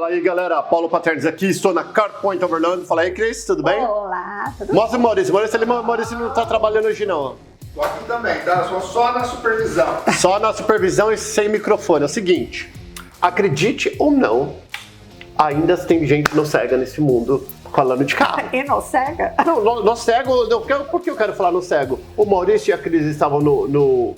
Fala aí, galera. Paulo Paternes aqui, estou na CarPoint Overland. Fala aí, Cris, tudo bem? Olá, tudo bem? Mostra o Maurício. Maurício não tá trabalhando hoje, não. Tô aqui também, tá? Só na supervisão. Só na supervisão e sem microfone. É o seguinte, acredite ou não, ainda tem gente no cega nesse mundo falando de carro. E no cega? Não, no cego, por que eu quero falar no cego? O Maurício e a Cris estavam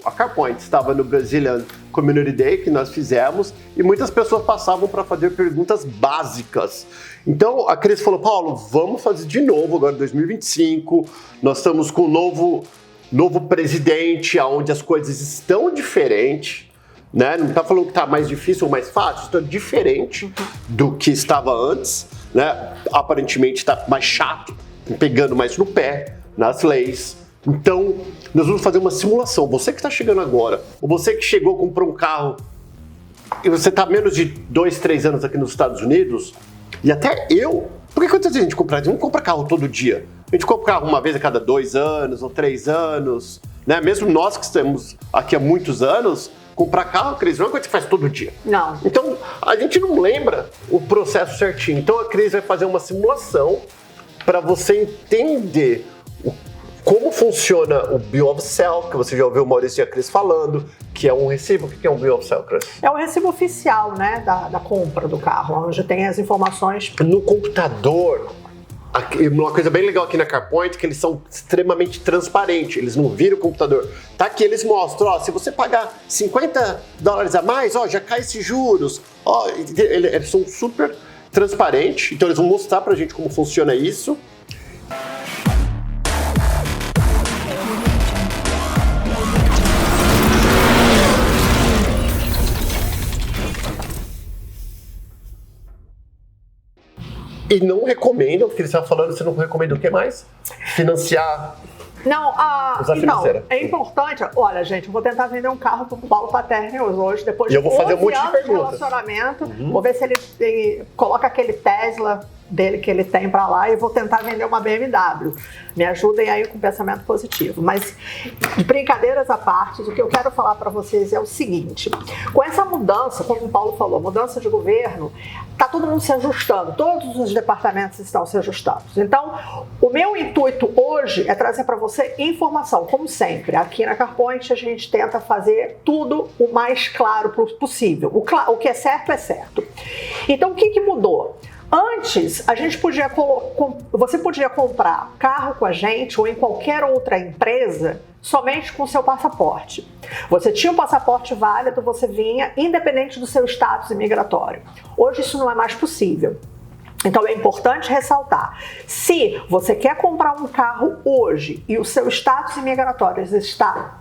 a CarPoint estava no Brazilian Community Day que nós fizemos e muitas pessoas passavam para fazer perguntas básicas. Então a Cris falou, Paulo, vamos fazer de novo agora em 2025, nós estamos com um novo presidente, onde as coisas estão diferentes, né? Não está falando que está mais difícil ou mais fácil, está diferente do que estava antes, né? Aparentemente está mais chato, pegando mais no pé, nas leis. Então, nós vamos fazer uma simulação. Você que está chegando agora, ou você que chegou, comprou um carro, e você está menos de 2, 3 anos aqui nos Estados Unidos, e até eu, por que quantas vezes a gente compra? A gente não compra carro todo dia. A gente compra carro uma vez a cada 2 anos ou 3 anos, né? Mesmo nós que estamos aqui há muitos anos, comprar carro, Cris, não é uma coisa que faz todo dia. Não. Então, a gente não lembra o processo certinho. Então, a Cris vai fazer uma simulação para você entender como funciona o Bill of Sale, que você já ouviu o Maurício e a Cris falando, que é um recibo. O que é um Bill of Sale, Cris? É o recibo oficial, né, da compra do carro, onde tem as informações. No computador, uma coisa bem legal aqui na CarPoint, que eles são extremamente transparentes, eles não viram o computador. Tá aqui, eles mostram, ó, se você pagar $50 a mais, ó, já cai esses juros. Ó, eles são super transparentes, então eles vão mostrar pra gente como funciona isso. E não recomendam, porque eles estavam falando, você não recomenda o que mais? Financiar. Não, usar então, financeira. é importante. Olha, gente, eu vou tentar vender um carro pro Paulo Paternes hoje, depois de 11 anos de relacionamento. Vou ver se ele coloca aquele Tesla dele que ele tem pra lá e vou tentar vender uma BMW. Me ajudem aí com pensamento positivo. Mas, de brincadeiras à parte, o que eu quero falar para vocês é o seguinte. Com essa mudança, como o Paulo falou, mudança de governo, tá todo mundo se ajustando. Todos os departamentos estão se ajustando. Então, o meu intuito hoje é trazer para você informação, como sempre. Aqui na CarPoint a gente tenta fazer tudo o mais claro possível. O que é certo é certo. Então, o que mudou? Antes, você podia comprar carro com a gente ou em qualquer outra empresa somente com o seu passaporte. Você tinha um passaporte válido, você vinha independente do seu status imigratório. Hoje isso não é mais possível. Então é importante ressaltar, se você quer comprar um carro hoje e o seu status imigratório está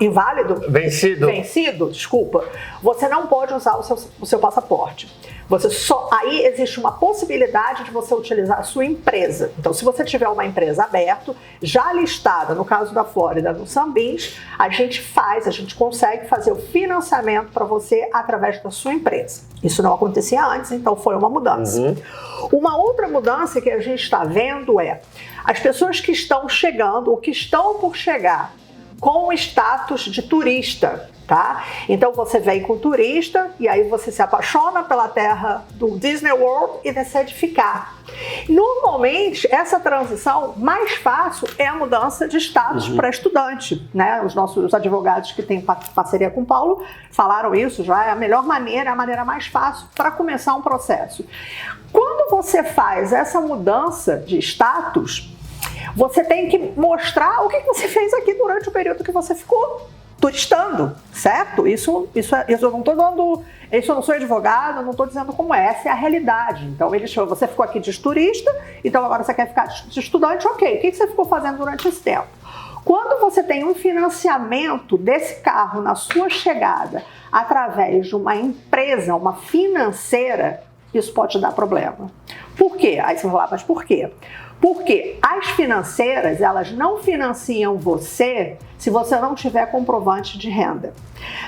inválido, vencido, desculpa, você não pode usar o seu passaporte. Aí existe uma possibilidade de você utilizar a sua empresa. Então, se você tiver uma empresa aberta, já listada, no caso da Flórida, no Sunbeams, a gente consegue fazer o financiamento para você através da sua empresa. Isso não acontecia antes, então foi uma mudança. Uma outra mudança que a gente está vendo é as pessoas que estão chegando ou que estão por chegar com o status de turista, tá? Então você vem com turista e aí você se apaixona pela terra do Disney World e decide ficar. Normalmente, essa transição mais fácil é a mudança de status para estudante, né? Os nossos advogados que têm parceria com o Paulo falaram isso, já é a melhor maneira, a maneira mais fácil para começar um processo. Quando você faz essa mudança de status, você tem que mostrar o que você fez aqui durante o período que você ficou turistando, certo? Isso eu não estou dando, isso eu não sou advogado, não estou dizendo como é, essa é a realidade. Então você ficou aqui de turista, então agora você quer ficar de estudante, ok. O que você ficou fazendo durante esse tempo? Quando você tem um financiamento desse carro na sua chegada através de uma empresa, uma financeira, isso pode dar problema. Por quê? Aí você vai falar, mas por quê? Porque as financeiras, elas não financiam você se você não tiver comprovante de renda.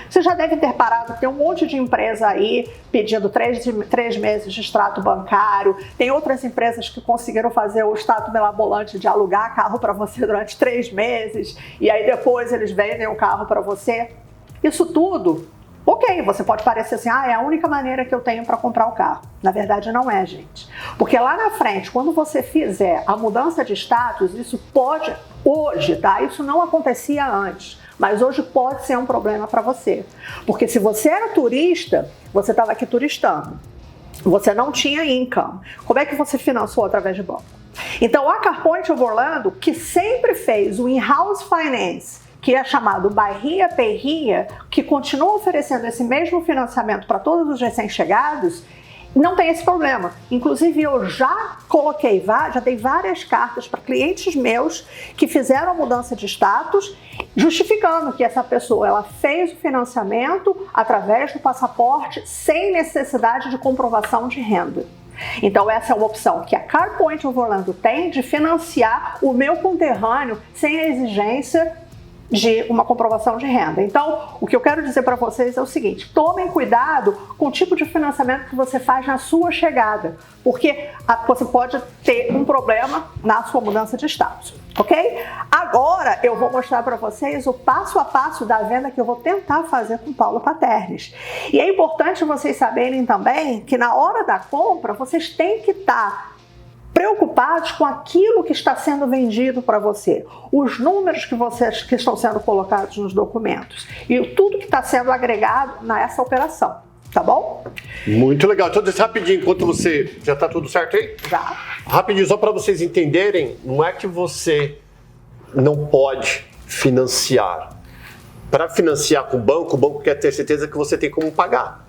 Você já deve ter parado, tem um monte de empresa aí pedindo 3 meses de extrato bancário, tem outras empresas que conseguiram fazer o extrato mirabolante de alugar carro para você durante 3 meses e aí depois eles vendem o carro para você. Isso tudo Ok, você pode parecer assim, é a única maneira que eu tenho para comprar o carro. Na verdade, não é, gente. Porque lá na frente, quando você fizer a mudança de status, isso pode, hoje, tá? Isso não acontecia antes, mas hoje pode ser um problema para você. Porque se você era turista, você estava aqui turistando, você não tinha income. Como é que você financiou através de banco? Então, a CarPoint of Orlando, que sempre fez o in-house finance, que é chamado Bahia Perria, que continua oferecendo esse mesmo financiamento para todos os recém-chegados, não tem esse problema. Inclusive, eu já dei várias cartas para clientes meus que fizeram a mudança de status, justificando que essa pessoa ela fez o financiamento através do passaporte sem necessidade de comprovação de renda. Então essa é uma opção que a CarPoint of Orlando tem de financiar o meu conterrâneo sem a exigência de uma comprovação de renda. Então, o que eu quero dizer para vocês é o seguinte: tomem cuidado com o tipo de financiamento que você faz na sua chegada, porque você pode ter um problema na sua mudança de status, ok? Agora, eu vou mostrar para vocês o passo a passo da venda que eu vou tentar fazer com o Paulo Paternes. E é importante vocês saberem também que na hora da compra, vocês têm que estar preocupados com aquilo que está sendo vendido para você, os números que estão sendo colocados nos documentos e tudo que está sendo agregado nessa operação, tá bom? Muito legal. Então, rapidinho, enquanto você... Já está tudo certo aí? Já. Rapidinho, só para vocês entenderem, não é que você não pode financiar. Para financiar com o banco quer ter certeza que você tem como pagar.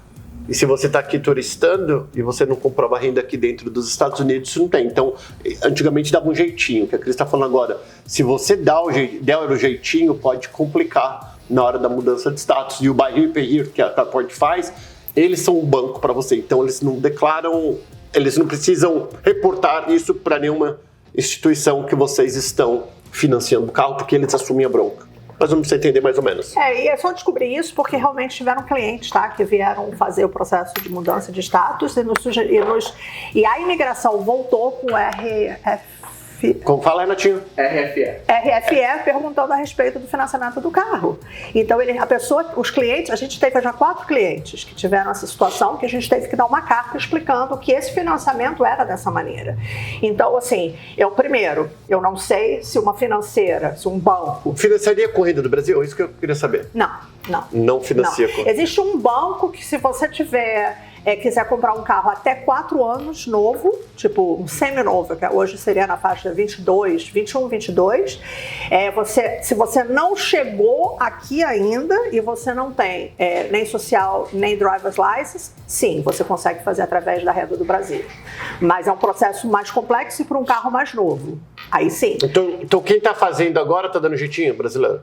E se você está aqui turistando e você não comprova renda aqui dentro dos Estados Unidos, isso não tem. Então, antigamente dava um jeitinho, que a Cris está falando agora. Se você der o jeitinho, pode complicar na hora da mudança de status. E o Bahia Perrir, que a CarPoint faz, eles são um banco para você. Então, eles não declaram, eles não precisam reportar isso para nenhuma instituição que vocês estão financiando o carro, porque eles assumem a bronca. Mas vamos você entender mais ou menos. E é só descobrir isso porque realmente tiveram clientes, tá, que vieram fazer o processo de mudança de status e a imigração voltou com o RFE. Como fala, Renatinho? RFE perguntando a respeito do financiamento do carro. Então, os clientes, a gente teve já 4 clientes que tiveram essa situação, que a gente teve que dar uma carta explicando que esse financiamento era dessa maneira. Então, assim, eu não sei se uma financeira, se um banco... Financiaria com renda do Brasil? É isso que eu queria saber. Não. Não financia com... Existe um banco que, se você quiser comprar um carro até 4 anos novo, tipo um semi-novo, que hoje seria na faixa 21, 22, se você não chegou aqui ainda e você não tem nem social, nem driver's license, sim, você consegue fazer através da renda do Brasil. Mas é um processo mais complexo e para um carro mais novo. Aí sim. Então quem está fazendo agora está dando jeitinho, brasileiro?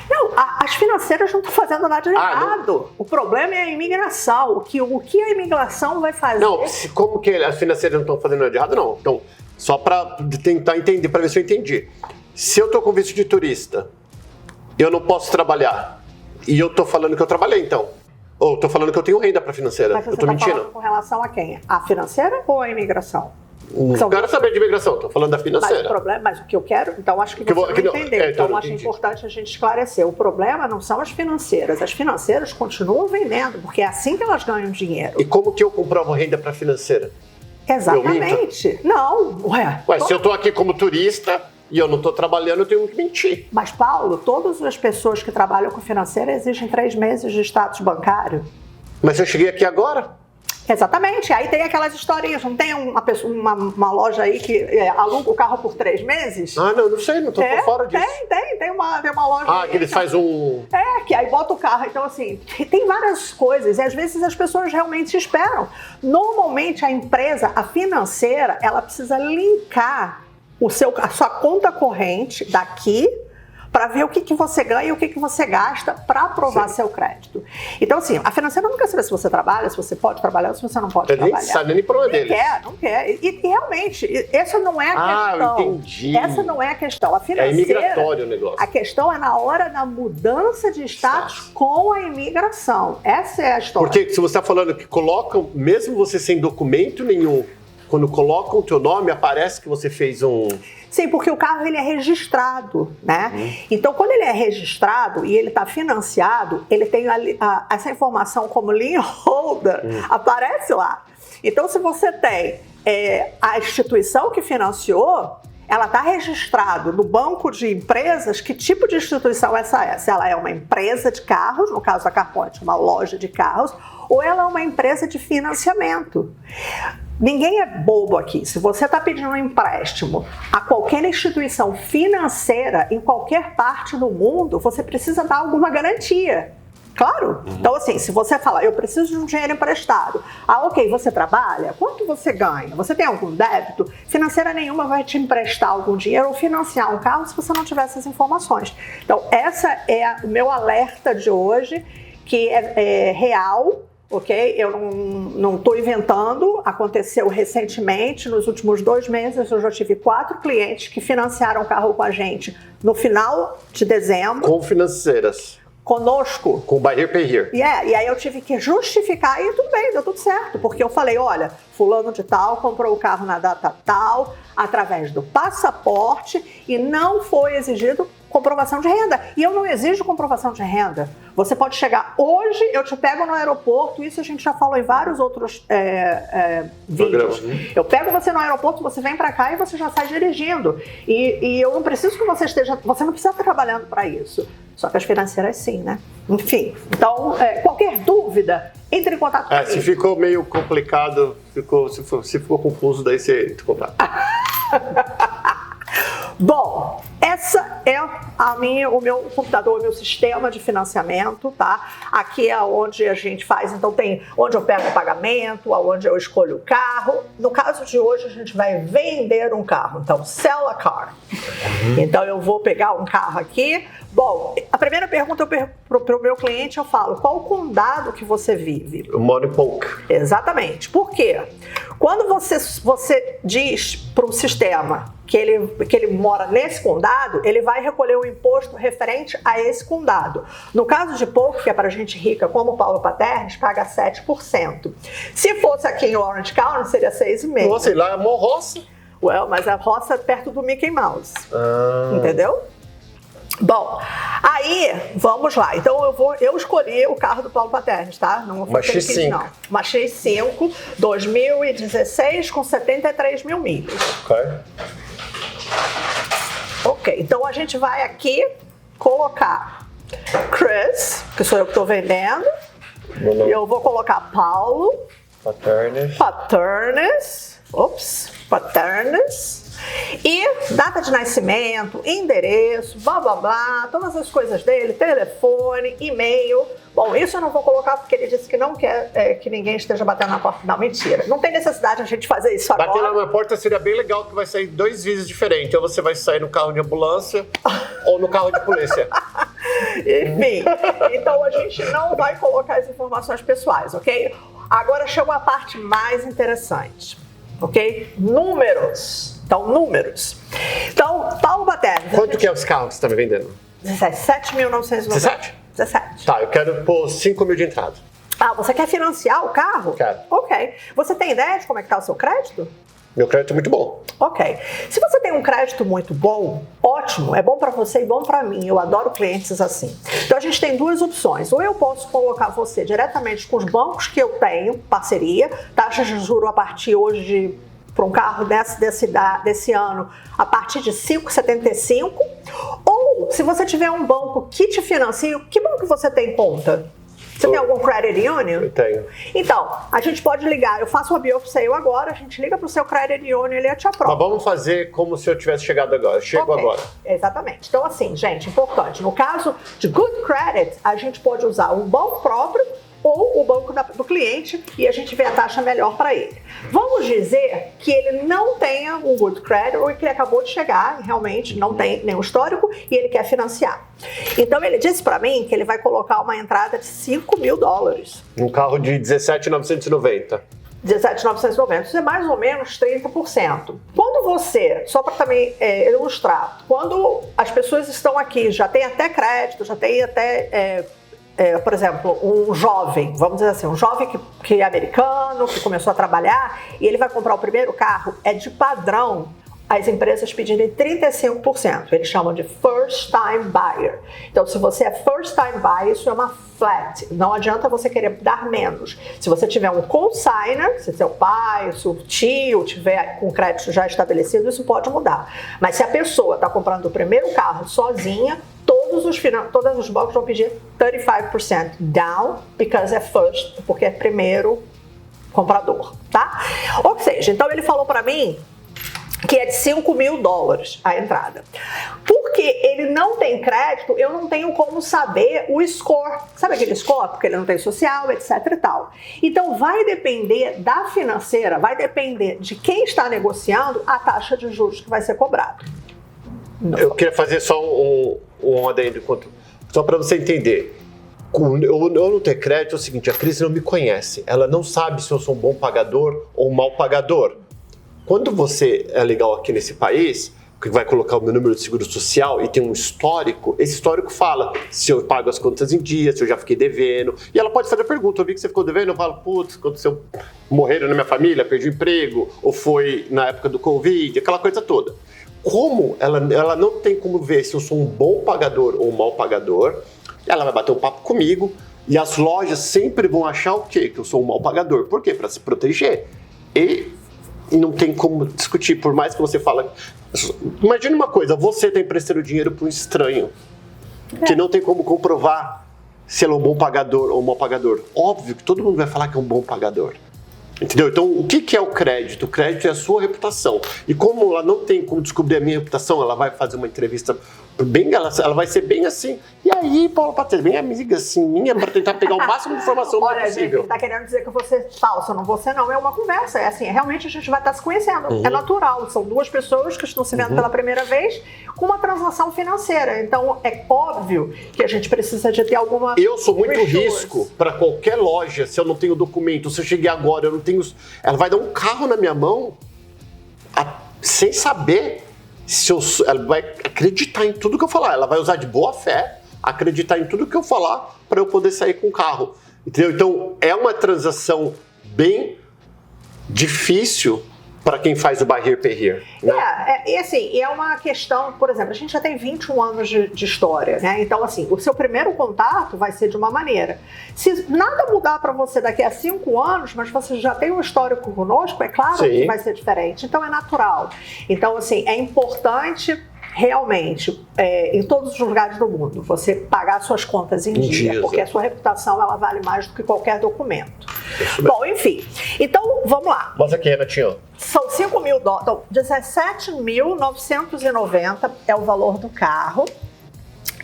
Não, as financeiras não estão fazendo nada de errado. Não. O problema é a imigração. O que a imigração vai fazer? Não, como que as financeiras não estão fazendo nada de errado, não. Então, só para tentar entender, para ver se eu entendi. Se eu estou com visto de turista, eu não posso trabalhar. E eu estou falando que eu trabalhei, então. Ou estou falando que eu tenho renda para financeira. Mas você eu estou mentindo. Falando com relação a quem? A financeira ou a imigração? Não quero saber de imigração, estou falando da financeira. Mas o que eu quero, então acho que você não entendeu. Então acho importante a gente esclarecer. O problema não são as financeiras. As financeiras continuam vendendo, porque é assim que elas ganham dinheiro. E como que eu comprovo renda para financeira? Exatamente. Não, Ué, se eu estou aqui como turista e eu não estou trabalhando, eu tenho que mentir. Mas, Paulo, todas as pessoas que trabalham com financeira exigem 3 meses de status bancário. Mas eu cheguei aqui agora? Exatamente. Aí tem aquelas historinhas, não tem uma loja aí que aluga o carro por 3 meses? Não sei, não tô por fora disso. Tem uma loja que eles fazem um... que aí bota o carro. Então, assim, tem várias coisas e às vezes as pessoas realmente esperam. Normalmente a empresa, a financeira, ela precisa linkar a sua conta corrente daqui para ver o que você ganha e o que você gasta para aprovar seu crédito. Então, assim, a financeira não quer saber se você trabalha, se você pode trabalhar ou se você não pode trabalhar. Nem sabe nem problema deles. Não quer. E realmente, essa não é a questão. Entendi. Essa não é a questão. A financeira, é imigratório o negócio. A questão é na hora da mudança de status com a imigração. Essa é a história. Porque se você está falando que colocam, mesmo você sem documento nenhum, quando colocam o teu nome, aparece que você fez um... Sim, porque o carro ele é registrado, né? Então, quando ele é registrado e ele está financiado, ele tem essa informação como lien holder, aparece lá. Então, se você tem a instituição que financiou, ela está registrada no banco de empresas. Que tipo de instituição essa é? Se ela é uma empresa de carros, no caso da CarPoint, uma loja de carros, ou ela é uma empresa de financiamento. Ninguém é bobo aqui. Se você está pedindo um empréstimo a qualquer instituição financeira, em qualquer parte do mundo, você precisa dar alguma garantia. Claro. Então, assim, se você fala, eu preciso de um dinheiro emprestado. Ah, ok, você trabalha? Quanto você ganha? Você tem algum débito? Financeira nenhuma vai te emprestar algum dinheiro ou financiar um carro se você não tiver essas informações. Então, essa é o meu alerta de hoje, que é real. Ok? Eu não estou inventando, aconteceu recentemente, nos últimos 2 meses eu já tive 4 clientes que financiaram o carro com a gente no final de dezembro. Com financeiras. Conosco. Com buy here, pay here. E aí eu tive que justificar e tudo bem, deu tudo certo, porque eu falei, olha, fulano de tal comprou o carro na data tal, através do passaporte e não foi exigido comprovação de renda. E eu não exijo comprovação de renda. Você pode chegar hoje, eu te pego no aeroporto, isso a gente já falou em vários outros vídeos. Eu pego você no aeroporto, você vem pra cá e você já sai dirigindo. E eu não preciso que você esteja, você não precisa estar trabalhando para isso. Só que as financeiras sim, né? Enfim, então qualquer dúvida, entre em contato comigo. Se ficou meio complicado, se ficou confuso, daí você entra em contato. Bom, essa é o meu computador, o meu sistema de financiamento, tá? Aqui é onde a gente faz, então tem onde eu pego o pagamento, onde eu escolho o carro. No caso de hoje, a gente vai vender um carro, então sell a car. Então eu vou pegar um carro aqui. Bom, a primeira pergunta para o meu cliente eu falo, qual o condado que você vive? Eu moro em Polk. Exatamente. Por quê? Quando você diz para o sistema que ele mora nesse condado, ele vai recolher o imposto referente a esse condado. No caso de Polk, que é para gente rica, como o Paulo Paternes, paga 7%. Se fosse aqui em Orange County, seria 6,5%. Nossa, e lá é uma roça. Mas a roça é perto do Mickey Mouse. Entendeu? Bom, aí, vamos lá. Então, eu escolhi o carro do Paulo Paternes, tá? Não vou fazer X5. Não. Uma X5, 2016, com 73 mil milhas. Ok, então a gente vai aqui colocar Chris, que sou eu que estou vendendo. E eu vou colocar Paulo Paternes. E data de nascimento, endereço, blá blá blá, todas as coisas dele, telefone, e-mail. Bom, isso eu não vou colocar porque ele disse que não quer que ninguém esteja batendo na porta. Não, mentira. Não tem necessidade de a gente fazer isso agora. Bater na porta seria bem legal, que vai sair 2 vezes diferentes. Ou você vai sair no carro de ambulância ou no carro de polícia. Enfim, então a gente não vai colocar as informações pessoais, ok? Agora chegou a parte mais interessante, ok? Números. Então, números. Então, Paulo Paternes. Quanto que é os carros que você está me vendendo? 17.990. 17? Tá, eu quero pôr 5 mil de entrada. Ah, você quer financiar o carro? Quero. Ok. Você tem ideia de como é que tá o seu crédito? Meu crédito é muito bom. Ok. Se você tem um crédito muito bom, ótimo, é bom para você e bom para mim. Eu adoro clientes assim. Então a gente tem 2 opções. Ou eu posso colocar você diretamente com os bancos que eu tenho, parceria, taxa de juros a partir hoje para um carro desse ano, a partir de 5,75. Ou se você tiver um banco que te financia, que banco você tem conta? Você tem algum credit union? Eu tenho. Então, a gente pode ligar. Eu faço uma bill sale agora, a gente liga para o seu credit union e ele te aprova. Mas vamos fazer como se eu tivesse chegado agora. Eu chego agora. Exatamente. Então, assim, gente, importante. No caso de good credit, a gente pode usar um banco próprio ou o banco do cliente e a gente vê a taxa melhor para ele. Vamos dizer que ele não tenha um good credit ou que ele acabou de chegar e realmente não tem nenhum histórico e ele quer financiar. Então ele disse para mim que ele vai colocar uma entrada de $5.000. Um carro de 17.990. 17.990, isso é mais ou menos 30%. Quando você, só para também ilustrar, quando as pessoas estão aqui, já tem até crédito, já tem até por exemplo, um jovem, vamos dizer assim, um jovem que é americano, que começou a trabalhar, e ele vai comprar o primeiro carro, é de padrão as empresas pedirem 35%. Eles chamam de first time buyer. Então, se você é first time buyer, isso é uma flat. Não adianta você querer dar menos. Se você tiver um consigner, se seu pai, se o tio tiver com crédito já estabelecido, isso pode mudar. Mas se a pessoa está comprando o primeiro carro sozinha, todos os bancos vão pedir 35% down, because é first, porque é primeiro comprador, tá? Ou seja, então ele falou para mim que é de $5.000 a entrada. Porque ele não tem crédito, eu não tenho como saber o score. Sabe aquele score? Porque ele não tem social, etc e tal. Então vai depender da financeira, vai depender de quem está negociando a taxa de juros que vai ser cobrada. Eu queria fazer só um adendo, só para você entender. Eu não ter crédito é o seguinte, a Cris não me conhece. Ela não sabe se eu sou um bom pagador ou um mau pagador. Quando você é legal aqui nesse país, que vai colocar o meu número de seguro social e tem um histórico, esse histórico fala se eu pago as contas em dia, se eu já fiquei devendo. E ela pode fazer a pergunta, eu vi que você ficou devendo, eu falo, putz, aconteceu, morreram na minha família, perdi o emprego, ou foi na época do Covid, aquela coisa toda. Como ela não tem como ver se eu sou um bom pagador ou um mau pagador, ela vai bater um papo comigo e as lojas sempre vão achar o quê? Que eu sou um mau pagador. Por quê? Para se proteger. E não tem como discutir, por mais que você fale. Imagina uma coisa, você está emprestando dinheiro para um estranho, que não tem como comprovar se ele é um bom pagador ou um mau pagador. Óbvio que todo mundo vai falar que é um bom pagador. Entendeu? Então, o que é o crédito? O crédito é a sua reputação. E como ela não tem como descobrir a minha reputação, ela vai fazer uma entrevista bem, ela vai ser bem assim. E aí, Paula Paterno, bem amiga assim, minha, para tentar pegar o máximo de informação possível. Gente, ele tá querendo dizer que eu vou ser falsa, não vou ser não. É uma conversa, é assim, realmente a gente vai estar se conhecendo. É natural, são duas pessoas que estão se vendo pela primeira vez com uma transação financeira. Então, é óbvio que a gente precisa de ter alguma... Eu sou muito risco para qualquer loja, se eu não tenho documento, se eu cheguei agora, eu não tenho... Ela vai dar um carro na minha mão sem saber se ela vai acreditar em tudo que eu falar. Ela vai usar de boa fé, acreditar em tudo que eu falar para eu poder sair com o carro. Entendeu? Então, é uma transação bem difícil para quem faz o buy here, pay here. Né? E assim, é uma questão, por exemplo, a gente já tem 21 anos de história, né? Então, assim, o seu primeiro contato vai ser de uma maneira. Se nada mudar para você daqui a 5 anos, mas você já tem um histórico conosco, é claro que vai ser diferente. Então, é natural. Então, assim, é importante... Realmente, em todos os lugares do mundo, você pagar suas contas em dia, porque a sua reputação ela vale mais do que qualquer documento. Bom, enfim. Então, vamos lá. Mas aqui, Renatinho. São $5.000, então, 17.990 é o valor do carro.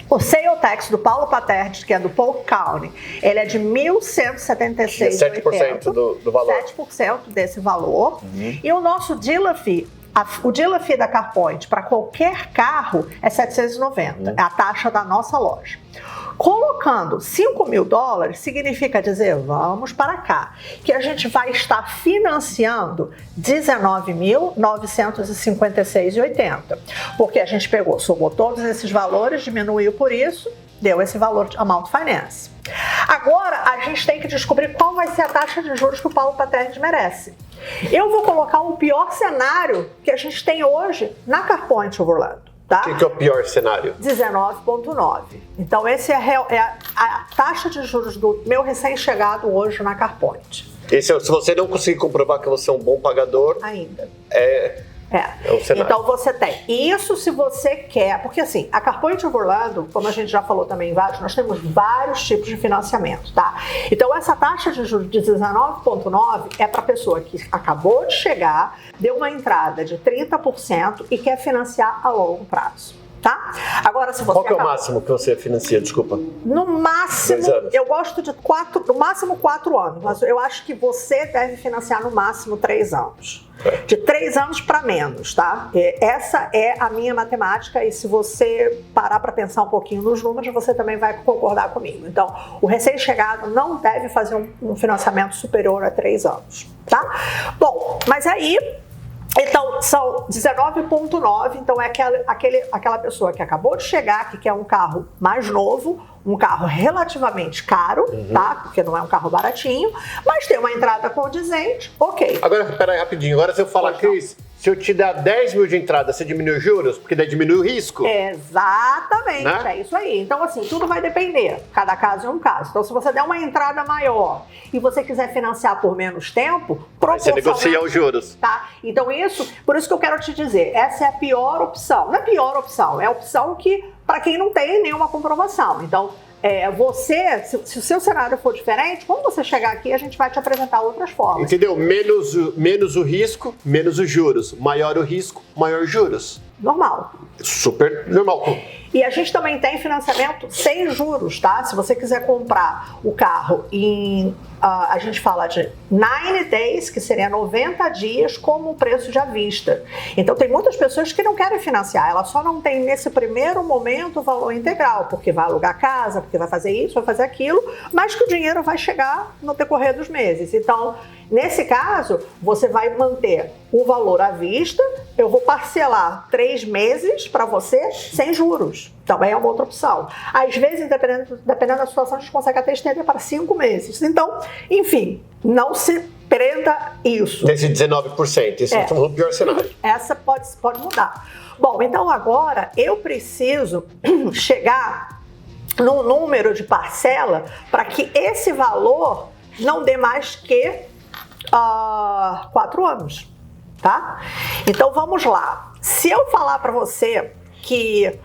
O sale tax do Paulo Paterno, que é do Polk County, ele é de $1.176,80. 7% do valor. 7% desse valor. E o nosso dealer fee, o dealer fee da CarPoint para qualquer carro é $790, é a taxa da nossa loja. Colocando $5.000 significa dizer, vamos para cá, que a gente vai estar financiando $19.956,80, porque a gente pegou, somou todos esses valores, diminuiu por isso, deu esse valor de Amount Finance. Agora, a gente tem que descobrir qual vai ser a taxa de juros que o Paulo Paterno merece. Eu vou colocar o pior cenário que a gente tem hoje na CarPoint Orlando. Tá? O que é o pior cenário? 19,9. Então, esse é a taxa de juros do meu recém-chegado hoje na CarPoint. Se você não conseguir comprovar que você é um bom pagador... Ainda. É o cenário. Então você tem. Isso se você quer, porque assim, a CarPoint of Orlando, como a gente já falou também em vários, nós temos vários tipos de financiamento, tá? Então essa taxa de juros de 19,9 é para pessoa que acabou de chegar, deu uma entrada de 30% e quer financiar a longo prazo. Tá? Agora, se você qual que é o máximo que você financia, desculpa? No máximo, eu gosto de no máximo 4 anos, mas eu acho que você deve financiar no máximo 3 anos. De 3 anos para menos, tá? Essa é a minha matemática e se você parar para pensar um pouquinho nos números, você também vai concordar comigo. Então, o recém-chegado não deve fazer um financiamento superior a 3 anos, tá? Bom, mas aí... Então, são 19,9, então é aquela pessoa que acabou de chegar, que quer um carro mais novo, um carro relativamente caro, tá? Porque não é um carro baratinho, mas tem uma entrada condizente, ok. Agora, peraí, rapidinho. Agora se eu falar, Cris, se eu te der 10 mil de entrada, você diminui os juros? Porque daí diminui o risco. Exatamente, né? É isso aí. Então, assim, tudo vai depender. Cada caso é um caso. Então, se você der uma entrada maior e você quiser financiar por menos tempo, você negocia os juros. Tá? Então, por isso que eu quero te dizer, essa é a pior opção. Não é a pior opção, é a opção que, para quem não tem nenhuma comprovação. Então, se o seu cenário for diferente, quando você chegar aqui, a gente vai te apresentar outras formas. Entendeu? Menos o risco, menos os juros. Maior o risco, maior os juros. Normal. Super normal. E a gente também tem financiamento sem juros, tá? Se você quiser comprar o carro a gente fala de 9 days, que seria 90 dias, como preço de à vista. Então, tem muitas pessoas que não querem financiar, ela só não tem nesse primeiro momento o valor integral, porque vai alugar casa, porque vai fazer isso, vai fazer aquilo, mas que o dinheiro vai chegar no decorrer dos meses. Então, nesse caso, você vai manter o valor à vista, eu vou parcelar 3 meses para você sem juros. Também é uma outra opção. Às vezes, dependendo da situação, a gente consegue até estender para 5 meses. Então, enfim, não se prenda isso. Nesse 19%, esse é o pior cenário. Essa pode mudar. Bom, então agora eu preciso chegar no número de parcela para que esse valor não dê mais que 4 anos, tá? Então vamos lá. Se eu falar para você que...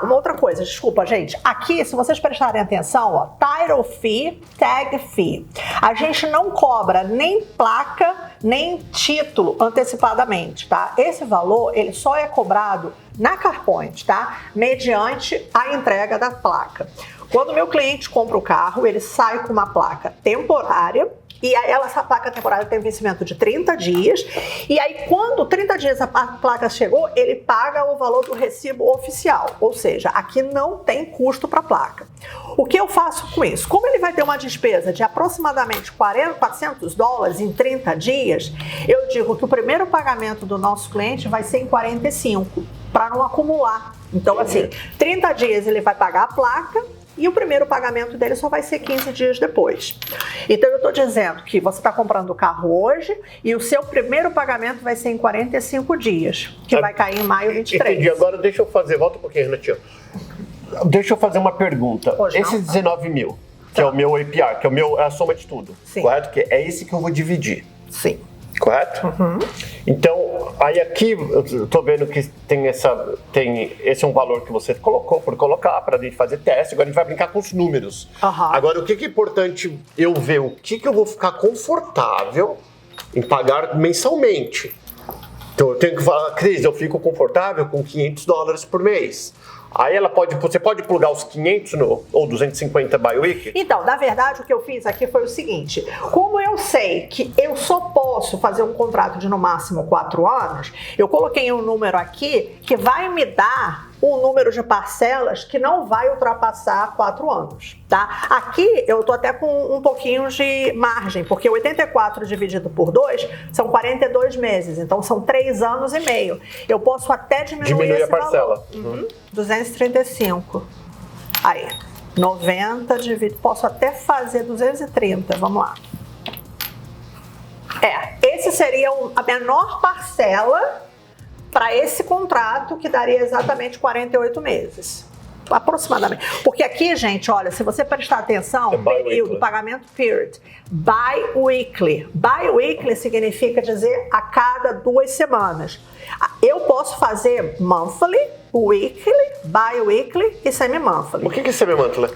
uma outra coisa, desculpa, gente. Aqui, se vocês prestarem atenção, ó, title fee, tag fee. A gente não cobra nem placa, nem título antecipadamente, tá? Esse valor, ele só é cobrado na CarPoint, tá? Mediante a entrega da placa. Quando o meu cliente compra o carro, ele sai com uma placa temporária. E aí essa placa temporária tem vencimento de 30 dias. E aí, quando 30 dias a placa chegou, ele paga o valor do recibo oficial. Ou seja, aqui não tem custo para a placa. O que eu faço com isso? Como ele vai ter uma despesa de aproximadamente $400 em 30 dias, eu digo que o primeiro pagamento do nosso cliente vai ser em 45, para não acumular. Então, assim, 30 dias ele vai pagar a placa, e o primeiro pagamento dele só vai ser 15 dias depois. Então, eu estou dizendo que você está comprando o carro hoje e o seu primeiro pagamento vai ser em 45 dias, que vai cair em maio 23. Entendi. Agora, deixa eu fazer... Volta um pouquinho, Renatinho. Deixa eu fazer uma pergunta. Esses 19 mil, que é o meu APR, que é a soma de tudo, sim, correto? Que é esse que eu vou dividir. Sim. Correto? Uhum. Então, aí aqui eu tô vendo que esse é um valor que você colocou por colocar para a gente fazer teste. Agora a gente vai brincar com os números. Uhum. Agora, o que é importante eu ver? O que eu vou ficar confortável em pagar mensalmente? Então eu tenho que falar, Cris, eu fico confortável com $500 por mês. Aí você pode plugar os 500 ou 250 bi-week? Então, na verdade, o que eu fiz aqui foi o seguinte. Como eu sei que eu só posso fazer um contrato de no máximo 4 anos, eu coloquei um número aqui que vai me dar um número de parcelas que não vai ultrapassar 4 anos, tá? Aqui eu tô até com um pouquinho de margem, porque 84 dividido por 2 são 42 meses, então são 3 anos e meio. Eu posso até diminuir esse a parcela. Valor. 235. Aí, 90 dividido, posso até fazer 230, vamos lá. Esse seria a menor parcela para esse contrato, que daria exatamente 48 meses, aproximadamente. Porque aqui, gente, olha, se você prestar atenção, período, pagamento period, bi-weekly. Bi-weekly significa dizer a cada 2 semanas. Eu posso fazer monthly, weekly, bi-weekly e semi-monthly. O que é semi-monthly?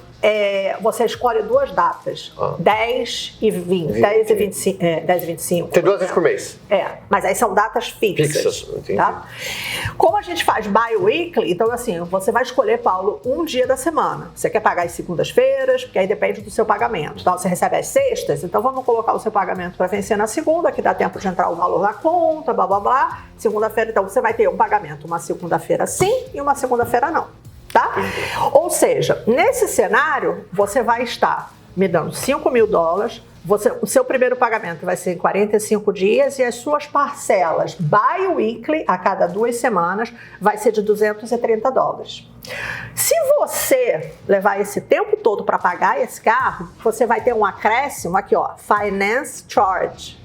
Você escolhe 2 datas, 10 e 20, 10 e 25. Tem 2 vezes por mês. Mas aí são datas fixas. Tá? Como a gente faz bi-weekly, então assim, você vai escolher, Paulo, um dia da semana. Você quer pagar as segundas-feiras, porque aí depende do seu pagamento. Então você recebe as sextas, então vamos colocar o seu pagamento para vencer na segunda, que dá tempo de entrar o valor na conta, blá blá blá. Segunda-feira, então você vai ter um pagamento, uma segunda-feira sim e uma segunda-feira não. Tá? Ou seja, nesse cenário, você vai estar me dando $5.000 o seu primeiro pagamento vai ser em 45 dias e as suas parcelas bi-weekly, a cada 2 semanas, vai ser de $230. Se você levar esse tempo todo para pagar esse carro, você vai ter um acréscimo aqui, ó, Finance Charge.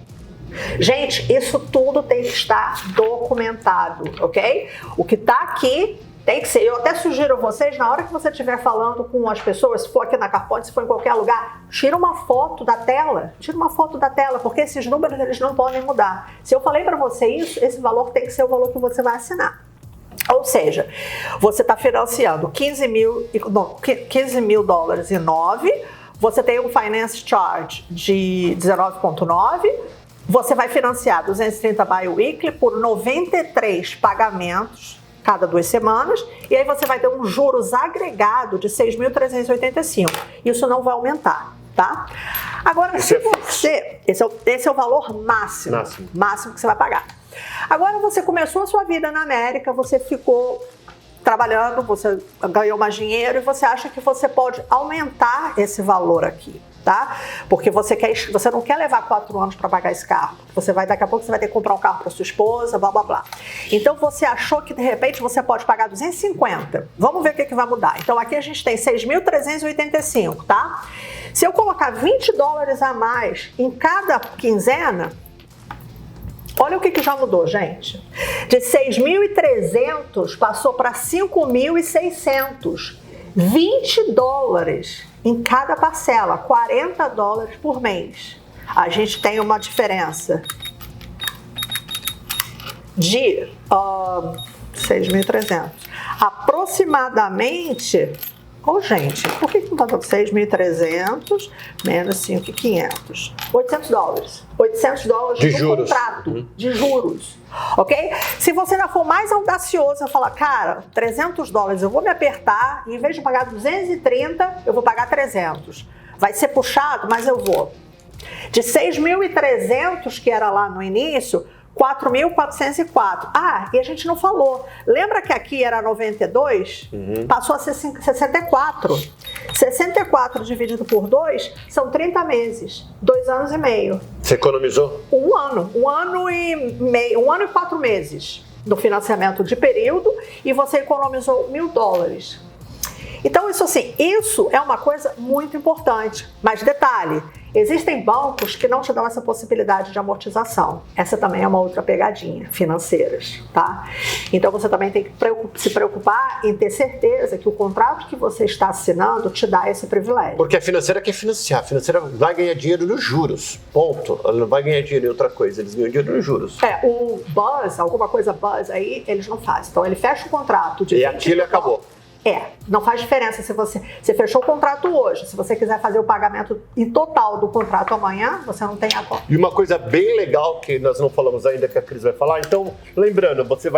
Gente, isso tudo tem que estar documentado, ok? O que está aqui tem que ser. Eu até sugiro a vocês, na hora que você estiver falando com as pessoas, se for aqui na CarPoint, se for em qualquer lugar, tira uma foto da tela. Tira uma foto da tela, porque esses números eles não podem mudar. Se eu falei para você isso, esse valor tem que ser o valor que você vai assinar. Ou seja, você está financiando $15 mil e 9, você tem um finance charge de 19,9, você vai financiar 230 bi-weekly por 93 pagamentos cada 2 semanas, e aí você vai ter um juros agregado de 6.385. Isso não vai aumentar, tá? Agora, se você... Esse é o valor máximo que você vai pagar. Agora, você começou a sua vida na América, você ficou trabalhando, você ganhou mais dinheiro e você acha que você pode aumentar esse valor aqui, tá? Porque você não quer levar 4 anos para pagar esse carro. Daqui a pouco você vai ter que comprar um carro para sua esposa, blá blá blá. Então você achou que de repente você pode pagar 250. Vamos ver o que vai mudar. Então aqui a gente tem 6.385, tá? Se eu colocar $20 a mais em cada quinzena, olha o que já mudou, gente. De 6.300 passou para 5.600. $20 em cada parcela, $40 por mês. A gente tem uma diferença de 6.300. Aproximadamente... gente, por que não está dando 6.300 menos 5.500? $800. $800 de juros. Contrato de juros, ok? Se você ainda for mais audacioso e falar, cara, $300, eu vou me apertar e em vez de pagar 230, eu vou pagar 300. Vai ser puxado, mas eu vou. De 6.300 que era lá no início, 4.404. E a gente não falou. Lembra que aqui era 92? Passou a ser 64. 64 dividido por 2 são 30 meses. 2 anos e meio. Você economizou? Um ano e 4 meses do financiamento de período e você economizou $1.000. Então, isso é uma coisa muito importante. Mas detalhe, existem bancos que não te dão essa possibilidade de amortização. Essa também é uma outra pegadinha, financeiras, tá? Então, você também tem que se preocupar em ter certeza que o contrato que você está assinando te dá esse privilégio. Porque a financeira quer financiar. A financeira vai ganhar dinheiro nos juros, ponto. Ela não vai ganhar dinheiro em outra coisa, eles ganham dinheiro nos juros. O buzz, alguma coisa buzz aí, eles não fazem. Então, ele fecha o contrato de... E aquilo acabou. Não faz diferença se você fechou o contrato hoje. Se você quiser fazer o pagamento em total do contrato amanhã, você não tem a conta. E uma coisa bem legal que nós não falamos ainda, que a Cris vai falar. Então, lembrando, você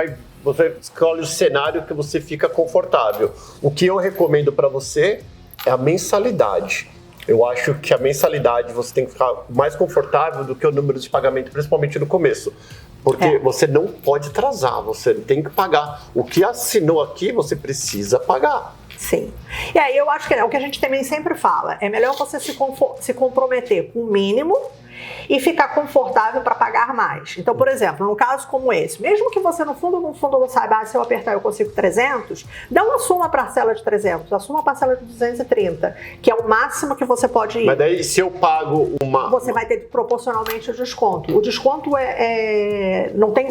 escolhe o cenário que você fica confortável. O que eu recomendo para você é a mensalidade. Eu acho que a mensalidade você tem que ficar mais confortável do que o número de pagamento, principalmente no começo. Porque você não pode atrasar, você tem que pagar. O que assinou aqui, você precisa pagar. Sim. E aí eu acho que é o que a gente também sempre fala. É melhor você se comprometer com o mínimo e ficar confortável para pagar mais. Então, por exemplo, no caso como esse, mesmo que você no fundo não saiba, se eu apertar eu consigo 300, não assuma a parcela de 300, assuma a parcela de 230, que é o máximo que você pode ir. Mas daí se eu pago você vai ter proporcionalmente o desconto. O desconto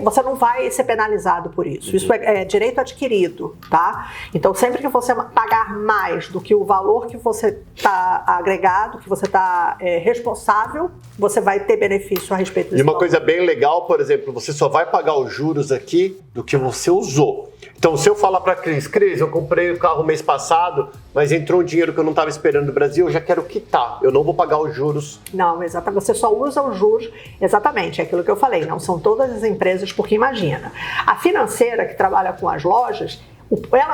você não vai ser penalizado por isso. Isso é direito adquirido, tá? Então, sempre que você pagar mais do que o valor que você está agregado, que você está responsável, você vai ter benefício a respeito disso. E uma coisa bem legal, por exemplo, você só vai pagar os juros aqui do que você usou. Então, se eu falar para a Cris, eu comprei o carro mês passado, mas entrou um dinheiro que eu não estava esperando no Brasil, eu já quero quitar, eu não vou pagar os juros. Não, exatamente, você só usa os juros, exatamente, é aquilo que eu falei, não são todas as empresas, porque imagina, a financeira que trabalha com as lojas,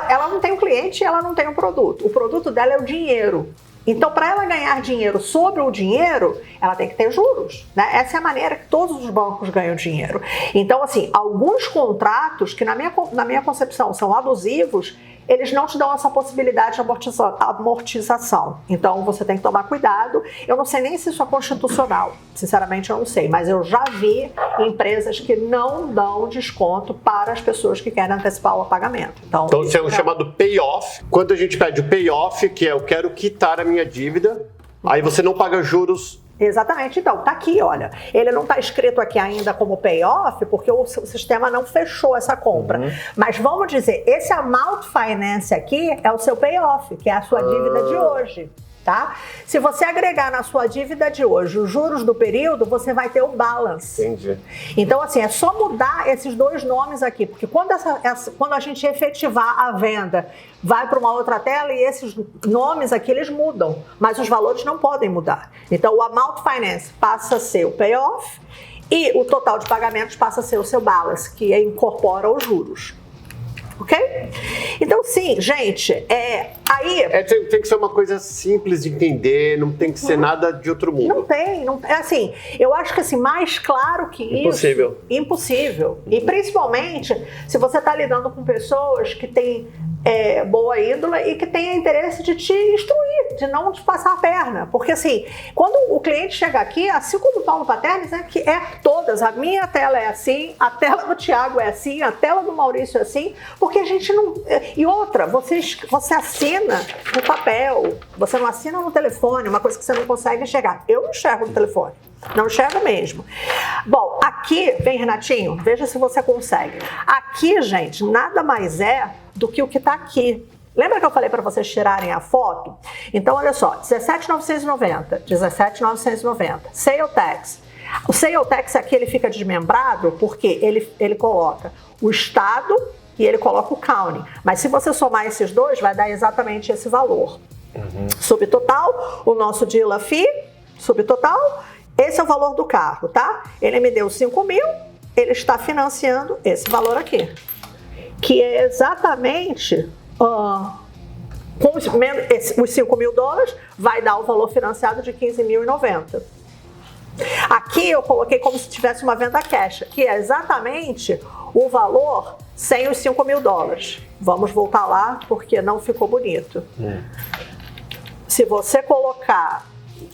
ela não tem um cliente, ela não tem um produto, o produto dela é o dinheiro. Então, para ela ganhar dinheiro sobre o dinheiro, ela tem que ter juros, né? Essa é a maneira que todos os bancos ganham dinheiro. Então, alguns contratos que na minha concepção são abusivos, eles não te dão essa possibilidade de amortização. Então, você tem que tomar cuidado. Eu não sei nem se isso é constitucional. Sinceramente, eu não sei. Mas eu já vi empresas que não dão desconto para as pessoas que querem antecipar o pagamento. Então isso é o chamado payoff. Quando a gente pede o payoff, que é eu quero quitar a minha dívida, aí você não paga juros. Exatamente. Então, tá aqui, olha. Ele não tá escrito aqui ainda como payoff, porque o sistema não fechou essa compra. Mas vamos dizer, esse amount finance aqui é o seu payoff, que é a sua dívida de hoje. Tá? Se você agregar na sua dívida de hoje os juros do período, você vai ter o balance. Entendi. Então, assim, é só mudar esses dois nomes aqui, porque quando a gente efetivar a venda, vai para uma outra tela e esses nomes aqui, eles mudam, mas os valores não podem mudar. Então, o amount finance passa a ser o payoff e o total de pagamentos passa a ser o seu balance, que incorpora os juros. Ok? Então, sim, gente, tem que ser uma coisa simples de entender, não tem que ser nada de outro mundo. Não tem, assim, eu acho que assim, mais claro que impossível. Isso... Impossível. E principalmente, se você está lidando com pessoas que têm boa índole e que têm interesse de te instruir, de não te passar a perna. Porque assim, quando o cliente chega aqui, assim como o Paulo Paterni, né, que todas, a minha tela é assim, a tela do Thiago é assim, a tela do Maurício é assim, porque a gente não... E outra, você assina no papel, você não assina no telefone, uma coisa que você não consegue enxergar. Eu não enxergo no telefone. Não enxergo mesmo. Bom, aqui, vem Renatinho, veja se você consegue. Aqui, gente, nada mais é do que o que está aqui. Lembra que eu falei para vocês tirarem a foto? Então, olha só, 17.990, 17.990, Sale Tax. O Sale Tax aqui, ele fica desmembrado porque ele coloca o estado e ele coloca o county. Mas se você somar esses dois, vai dar exatamente esse valor. Subtotal, o nosso dealer fee, subtotal, esse é o valor do carro, tá? Ele me deu 5 mil, ele está financiando esse valor aqui. Que é exatamente, com os 5 mil dólares, vai dar o valor financiado de 15.090. Aqui eu coloquei como se tivesse uma venda cash, que é exatamente o valor sem os 5 mil dólares. Vamos voltar lá, porque não ficou bonito. Se você colocar...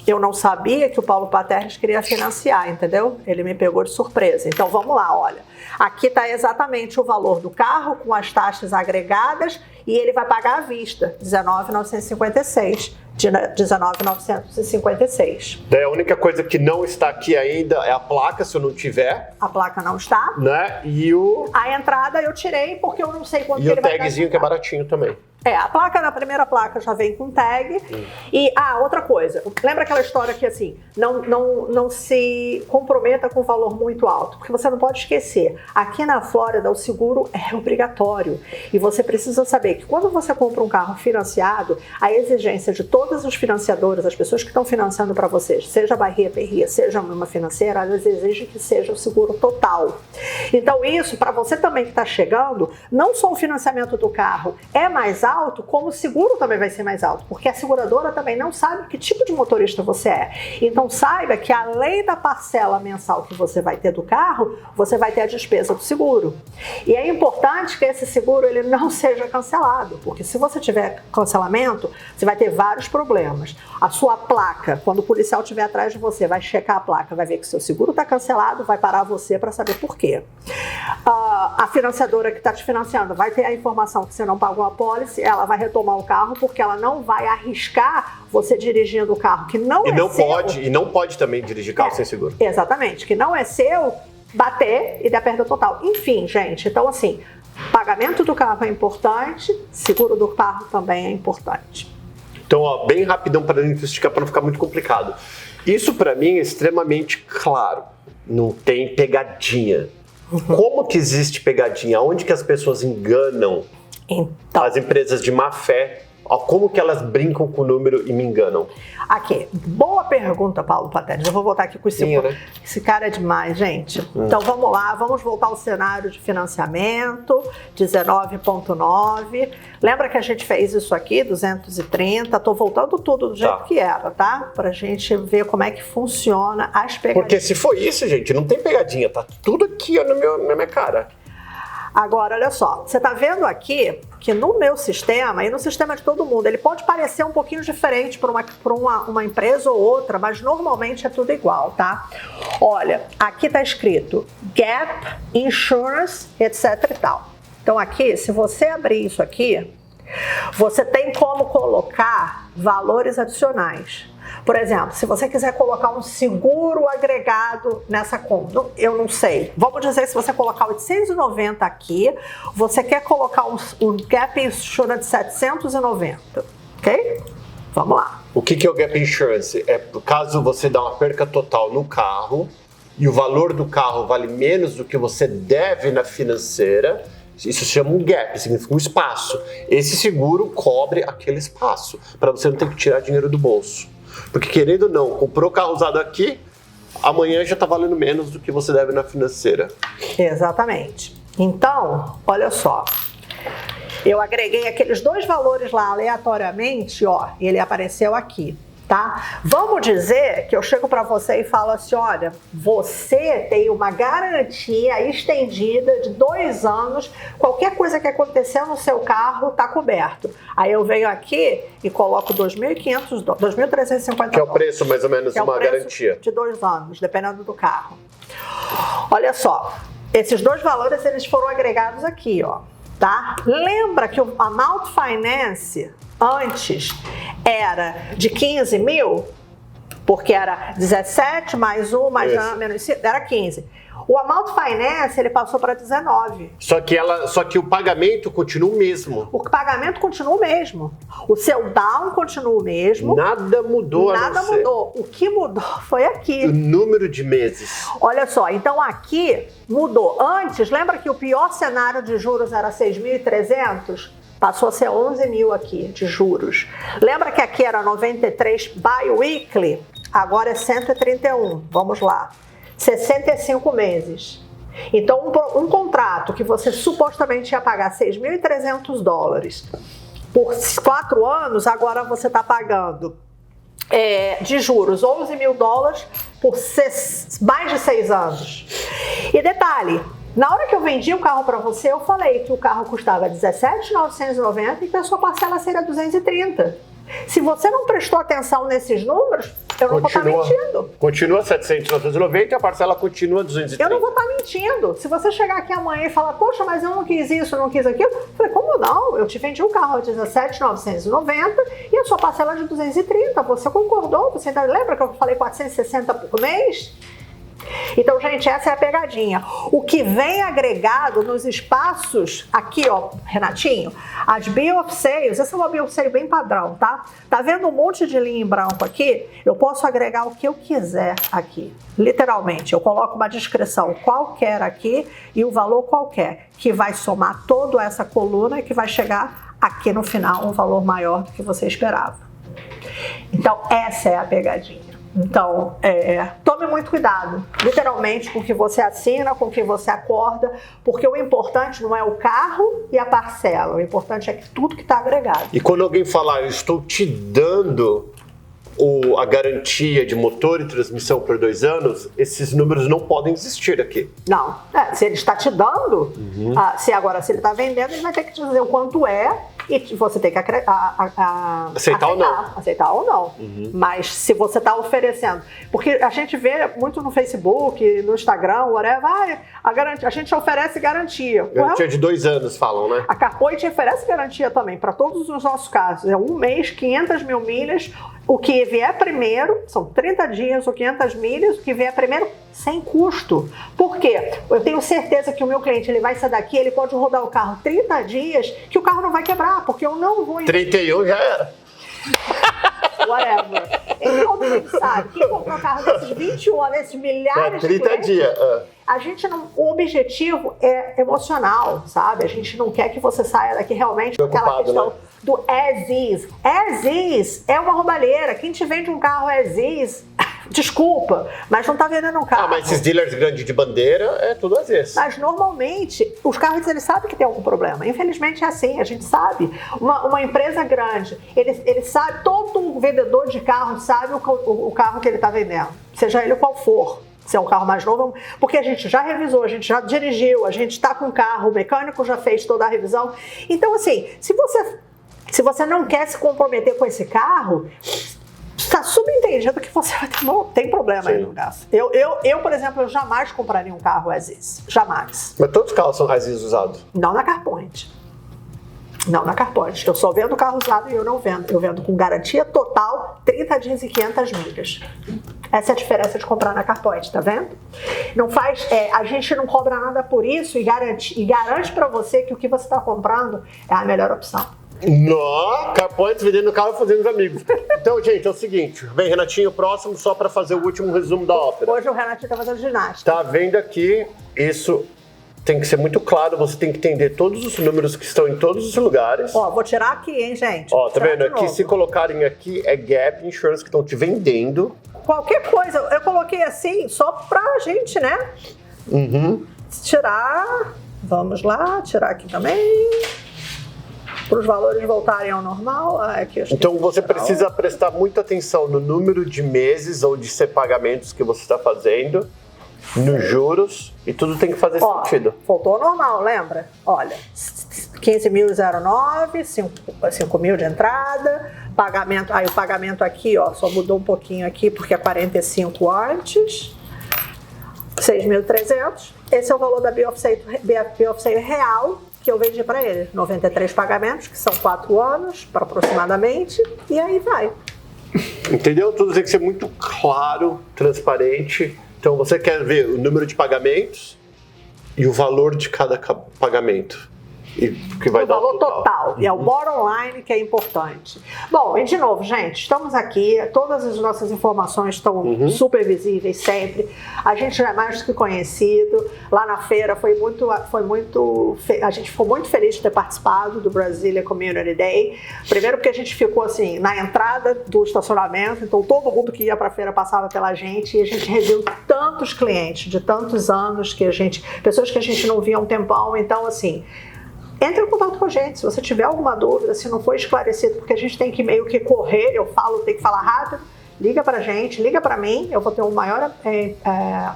Eu não sabia que o Paulo Paterni queria financiar, entendeu? Ele me pegou de surpresa. Então, vamos lá, olha. Aqui está exatamente o valor do carro com as taxas agregadas e ele vai pagar à vista, R$19.956. 19.956. Daí a única coisa que não está aqui ainda é a placa, se eu não tiver. A placa não está. Né? A entrada eu tirei porque eu não sei quanto ele vai dar. E o tagzinho que é baratinho também. A placa, na primeira placa já vem com tag. E, outra coisa, lembra aquela história que assim, não se comprometa com um valor muito alto, porque você não pode esquecer, aqui na Flórida o seguro é obrigatório. E você precisa saber que quando você compra um carro financiado, a exigência de todas as financiadoras, as pessoas que estão financiando para vocês, seja a Bahia Perria, seja uma financeira, elas exigem que seja o seguro total. Então isso, para você também que está chegando, não só o financiamento do carro é mais alto, como o seguro também vai ser mais alto, porque a seguradora também não sabe que tipo de motorista você é. Então saiba que além da parcela mensal que você vai ter do carro, você vai ter a despesa do seguro. E é importante que esse seguro ele não seja cancelado, porque se você tiver cancelamento, você vai ter vários problemas. A sua placa, quando o policial estiver atrás de você, vai checar a placa, vai ver que seu seguro está cancelado, vai parar você para saber por quê. A financiadora que está te financiando vai ter a informação que você não pagou a pólice, ela vai retomar o carro porque ela não vai arriscar você dirigindo o carro que não é seu. E não pode também dirigir carro sem seguro. Exatamente, que não é seu, bater e dar perda total. Enfim, gente, então assim, pagamento do carro é importante, seguro do carro também é importante. Então, bem rapidão para identificar, para não ficar muito complicado. Isso para mim é extremamente claro. Não tem pegadinha. Como que existe pegadinha? Onde que as pessoas enganam as empresas de má fé? Como que elas brincam com o número e me enganam? Aqui, boa pergunta, Paulo Paterni. Eu vou voltar aqui com esse cara é demais, gente. Então vamos lá, vamos voltar ao cenário de financiamento, 19.9. Lembra que a gente fez isso aqui, 230. Tô voltando tudo do jeito que era, tá? Pra gente ver como é que funciona as pegadinhas. Porque se for isso, gente, não tem pegadinha, tá tudo aqui ó, na minha cara. Agora, olha só, você está vendo aqui que no meu sistema e no sistema de todo mundo, ele pode parecer um pouquinho diferente para uma empresa ou outra, mas normalmente é tudo igual, tá? Olha, aqui está escrito Gap, Insurance, etc e tal. Então aqui, se você abrir isso aqui, você tem como colocar valores adicionais. Por exemplo, se você quiser colocar um seguro agregado nessa conta, eu não sei. Vamos dizer que se você colocar 890 aqui, você quer colocar um Gap Insurance 790, ok? Vamos lá. O que é o Gap Insurance? É caso você dá uma perca total no carro e o valor do carro vale menos do que você deve na financeira. Isso se chama um gap, significa um espaço. Esse seguro cobre aquele espaço, para você não ter que tirar dinheiro do bolso. Porque querendo ou não, comprou carro usado aqui, amanhã já está valendo menos do que você deve na financeira. Exatamente. Então, olha só. Eu agreguei aqueles dois valores lá aleatoriamente, ó, e ele apareceu aqui. Tá? Vamos dizer que eu chego para você e falo assim, olha, você tem uma garantia estendida de 2 anos, qualquer coisa que acontecer no seu carro está coberto. Aí eu venho aqui e coloco $2.500, $2.350. Que é o preço mais ou menos de uma garantia. De 2 anos, dependendo do carro. Olha só, esses dois valores eles foram agregados aqui, ó, tá? Lembra que o Amount Finance antes era de 15 mil, porque era 17 mais 1 mais 1 menos 5, era 15. O Amount Finance ele passou para 19. Só que o pagamento continua o mesmo. O pagamento continua o mesmo. O seu down continua o mesmo. Nada mudou. Nada mudou. O que mudou foi aqui. O número de meses. Olha só, então aqui mudou. Antes, lembra que o pior cenário de juros era 6.300? Passou a ser 11 mil aqui de juros. Lembra que aqui era 93 bi-weekly? Agora é 131. Vamos lá. 65 meses. Então, um contrato que você supostamente ia pagar $6.300 por 4 anos, agora você está pagando de juros $11 mil por mais de 6 anos. E detalhe, na hora que eu vendi o carro para você, eu falei que o carro custava $17.990 e que a sua parcela seria 230. Se você não prestou atenção nesses números, eu não vou estar mentindo. Continua 790 e a parcela continua 230. Eu não vou estar mentindo. Se você chegar aqui amanhã e falar, poxa, mas eu não quis isso, não quis aquilo, eu falei, como não? Eu te vendi um carro de $17.990 e a sua parcela é de 230. Você concordou? Você ainda lembra que eu falei 460 por mês? Então, gente, essa é a pegadinha. O que vem agregado nos espaços, aqui, ó, Renatinho, as Bill of Sales, essa é uma Bill of Sale bem padrão, tá? Tá vendo um monte de linha em branco aqui? Eu posso agregar o que eu quiser aqui. Literalmente, eu coloco uma descrição qualquer aqui e o valor qualquer, que vai somar toda essa coluna e que vai chegar aqui no final um valor maior do que você esperava. Então, essa é a pegadinha. Então, tome muito cuidado, literalmente, com o que você assina, com o que você acorda, porque o importante não é o carro e a parcela, o importante é que tudo que está agregado. E quando alguém falar, eu estou te dando a garantia de motor e transmissão por 2 anos, esses números não podem existir aqui. Não, se ele está te dando, se ele está vendendo, ele vai ter que te dizer o quanto é, e você tem que aceitar ou não. Mas se você está oferecendo, porque a gente vê muito no Facebook, no Instagram, whatever, a gente oferece garantia. Garantia de 2 anos, falam, né? A Carpoint oferece garantia também, para todos os nossos casos. É 1 mês, 500 mil milhas, o que vier primeiro, são 30 dias ou 500 milhas, o que vier primeiro, sem custo. Por quê? Eu tenho certeza que o meu cliente ele vai sair daqui, ele pode rodar o carro 30 dias, que o carro não vai quebrar, porque eu não vou... 31 já era. Whatever. Todo mundo sabe, quem comprou um carro desses 21 anos, desses milhares de 30 dias. A gente não, o objetivo é emocional, sabe? A gente não quer que você saia daqui realmente com aquela questão, né, do as is. As is é uma roubalheira. Quem te vende um carro as is, desculpa, mas não tá vendendo um carro. Mas esses dealers grandes de bandeira é tudo as vezes. Mas normalmente os carros eles sabem que tem algum problema. Infelizmente é assim, a gente sabe. Uma empresa grande, ele sabe, todo vendedor de carro sabe o carro que ele está vendendo, seja ele qual for. Se é um carro mais novo, porque a gente já revisou, a gente já dirigiu, a gente está com o carro, o mecânico já fez toda a revisão. Então, assim, se você não quer se comprometer com esse carro, está subentendido que você vai tem problema aí no gasto. Eu, por exemplo, eu jamais compraria um carro as-is. Jamais. Mas todos os carros são as-is usados? Não na CarPoint. Não na CarPoint. Eu só vendo carro usado e eu não vendo. Eu vendo com garantia total, 30 dias e 500 milhas. Essa é a diferença de comprar na CarPoint, tá vendo? Não faz, a gente não cobra nada por isso e garante para você que o que você está comprando é a melhor opção. Não, CarPoint vendendo carro e fazendo os amigos. Então, gente, é o seguinte, vem Renatinho próximo só para fazer o último resumo da ópera. Hoje o Renatinho tá fazendo ginástica. Tá vendo aqui, isso tem que ser muito claro, você tem que entender todos os números que estão em todos os lugares. Ó, vou tirar aqui, hein, gente. Ó, tá vendo? Aqui, se colocarem aqui, é Gap Insurance que estão te vendendo. Qualquer coisa, eu coloquei assim só pra gente, né? Tirar, vamos lá, tirar aqui também. Para os valores voltarem ao normal. Aqui então você precisa prestar muita atenção no número de meses ou de pagamentos que você está fazendo, nos juros, e tudo tem que fazer sentido. Voltou ao normal, lembra? Olha, 15.009, 5 mil de entrada, pagamento, aí o pagamento aqui, ó, só mudou um pouquinho aqui porque é 45 antes, 6.300, esse é o valor da Bill-of-Sale real, que eu vendi para ele, 93 pagamentos, que são 4 anos, para aproximadamente, e aí vai. Entendeu? Tudo tem que ser muito claro, transparente. Então você quer ver o número de pagamentos e o valor de cada pagamento. E que vai o dar valor total. E é o bottom line que é importante. Bom, e de novo, gente, estamos aqui, todas as nossas informações estão super visíveis sempre. A gente já é mais do que conhecido. Lá na feira a gente ficou muito feliz de ter participado do Brasília Community Day. Primeiro porque a gente ficou assim, na entrada do estacionamento, então todo mundo que ia para a feira passava pela gente e a gente reviu tantos clientes de tantos anos pessoas que a gente não via há um tempão, então assim, entre em contato com a gente, se você tiver alguma dúvida, se não for esclarecido, porque a gente tem que meio que correr, tem que falar rápido, liga pra gente, liga pra mim, eu vou ter o maior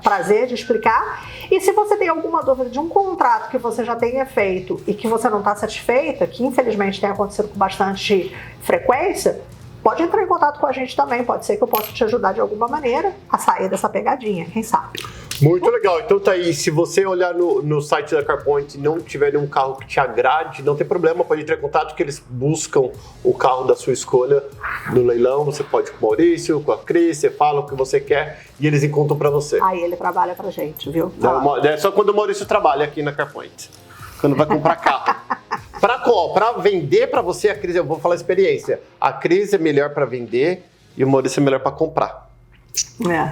prazer de explicar. E se você tem alguma dúvida de um contrato que você já tenha feito e que você não está satisfeita, que infelizmente tem acontecido com bastante frequência, pode entrar em contato com a gente também, pode ser que eu possa te ajudar de alguma maneira a sair dessa pegadinha, quem sabe. Muito legal, então tá aí, se você olhar no site da CarPoint e não tiver nenhum carro que te agrade, não tem problema, pode entrar em contato que eles buscam o carro da sua escolha no leilão, você pode ir com o Maurício, com a Cris, você fala o que você quer e eles encontram pra você. Aí ele trabalha pra gente, viu? É só quando o Maurício trabalha aqui na CarPoint, quando vai comprar carro. Pra vender pra você, a Cris, eu vou falar a experiência, a Cris é melhor pra vender e o Maurício é melhor pra comprar.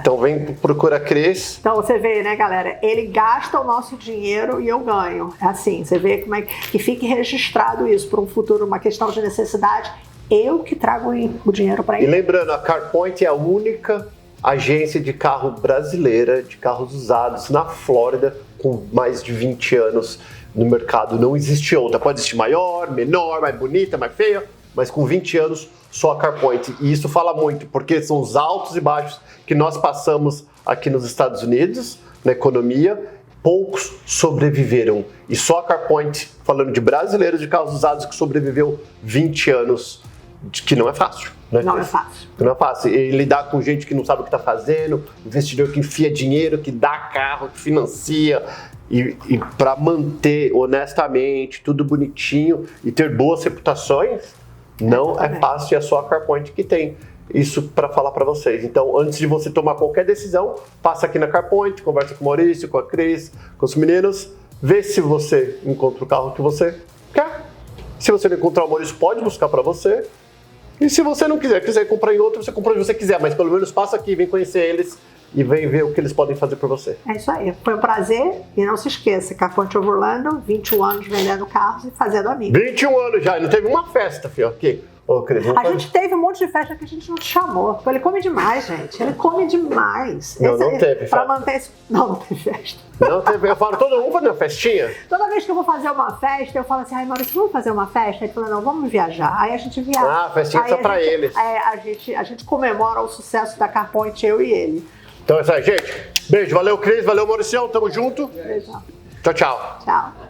Então vem, procura a Cris. Então você vê, né, galera? Ele gasta o nosso dinheiro e eu ganho. É assim, você vê como é que fique registrado isso para um futuro, uma questão de necessidade. Eu que trago o dinheiro para ele. E lembrando, a CarPoint é a única agência de carro brasileira, de carros usados na Flórida, com mais de 20 anos no mercado. Não existe outra. Pode existir maior, menor, mais bonita, mais feia, mas com 20 anos só a CarPoint. E isso fala muito, porque são os altos e baixos que nós passamos aqui nos Estados Unidos, na economia, poucos sobreviveram. E só a CarPoint, falando de brasileiros de carros usados, que sobreviveu 20 anos, que não é fácil. Né? Não é fácil. Não é fácil. E lidar com gente que não sabe o que está fazendo, investidor que enfia dinheiro, que dá carro, que financia. E para manter honestamente, tudo bonitinho e ter boas reputações, não é fácil, é só a CarPoint que tem isso para falar para vocês. Então, antes de você tomar qualquer decisão, passa aqui na CarPoint, conversa com o Maurício, com a Cris, com os meninos, vê se você encontra o carro que você quer. Se você não encontrar o Maurício, pode buscar para você. E se você não quiser comprar em outro, você compra onde você quiser, mas pelo menos passa aqui, vem conhecer eles e vem ver o que eles podem fazer por você. É isso aí. Foi um prazer e não se esqueça, CarPoint of Orlando, 21 anos vendendo carros e fazendo amigos. 21 anos já, não teve uma festa, filho, aqui. Ô, Cris, a gente teve um monte de festa que a gente não te chamou. Ele come demais, gente. Ele come demais. Não teve festa. Pra manter isso... Não teve festa. Não teve. Eu falo, todo mundo fazer uma festinha? Toda vez que eu vou fazer uma festa, eu falo assim, ai, Maurício, vamos fazer uma festa? Ele fala, não, vamos viajar. Aí a gente viaja. Ah, festinha só pra eles. A gente comemora o sucesso da CarPoint, eu e ele. Então é isso aí, gente. Beijo, valeu, Cris, valeu, Mauricião, tamo junto. Beijão. Tchau, tchau. Tchau.